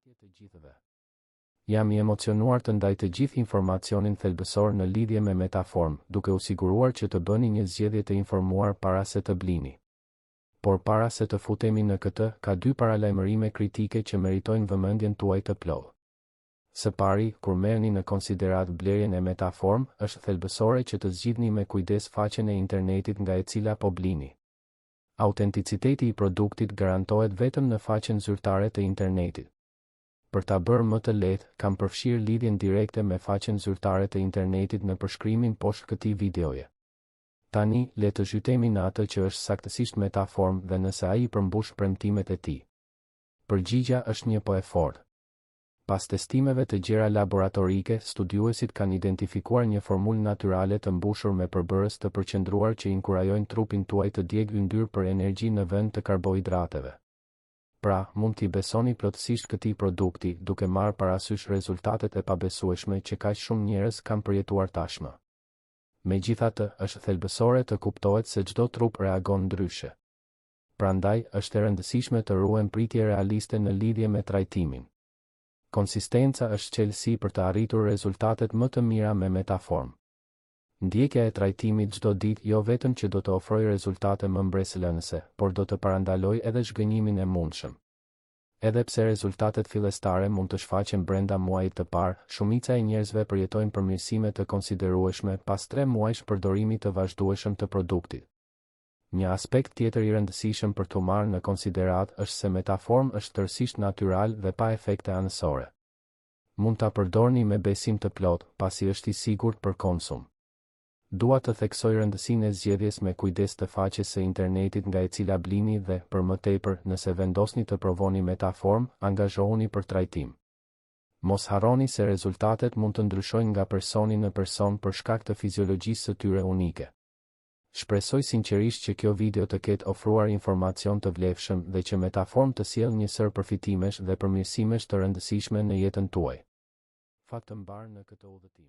Përshëndetje të gjithëve. Jam I emocionuar të ndaj të gjithë informacionin thelbësor në lidhje me Metaform, duke u siguruar që të bëni një zgjedhje të informuar para se të blini. Por para se të futemi në këtë, ka dy paralajmërime kritike që meritojnë vëmendjen tuaj të plotë. Së pari, kur merrni në konsiderat blerjen e Metaform, është thelbësore që të zgjidhni me kujdes faqen e internetit nga e cila po blini. Autenticiteti I produktit garantohet vetëm në faqen zyrtare të internetit. Për ta bërë më të lehtë, kam përfshirë lidhjen direkte me faqen zyrtare të internetit në përshkrimin poshtë këtij videoje. Tani, le të zhytemi në atë që është saktësisht Metaform dhe nëse ai I përmbush premtimet e tij. Përgjigja është një po e fortë. Pas testimeve të gjera laboratorike, studiuesit kanë identifikuar një formulë natyrale të mbushur me përbërës të përqendruar që inkurajojnë trupin tuaj të djegë yndyrë për energji në vend të karbohidrateve. Pra, mund t'i besoni plotësisht këtij produkti, duke marrë parasysh rezultatet e pabesueshme që kaq shumë njerëz kanë përjetuar tashmë. Megjithatë, është thelbësore të kuptohet se çdo trup reagon ndryshe. Prandaj, është e rëndësishme të ruhem pritje realiste në lidhje me trajtimin. Konsistenca është çelësi për të arritur rezultatet më të mira me Metaform. Ndjekja e trajtimit çdo ditë jo vetëm që do të ofrojë rezultate më mbresëlënëse, por do të parandalojë edhe zhgënjimin e mundshëm. Edhe pse rezultatet fillestare mund të shfaqen brenda muajit të parë, shumica e njerëzve përjetojnë përmirësime të konsiderueshme pas 3 muajsh përdorimi të vazhdueshëm të produktit. Një aspekt tjetër I rëndësishëm për t'u marrë në konsiderat është se Metaform është tërësisht natyral dhe pa efekte anësore. Mund ta përdorni me besim të plotë, pasi është I sigurt për konsum. Dua të theksoj rëndësinë e zgjedhjes me kujdes të faqes së internetit nga e cila blini dhe, për më tepër, nëse vendosni të provoni Metaform, angazhohuni për trajtim. Mos harroni se rezultatet mund të ndryshojnë nga personi në person për shkak të fiziologjisë së tyre unike. Shpresoj sinqerisht që kjo video të ketë ofruar informacion të vlefshëm dhe që Metaform të sjellë një sër përfitimesh dhe përmirësimesh të rëndësishme në jetën tuaj. Fat të mbar në këtë udhëtim.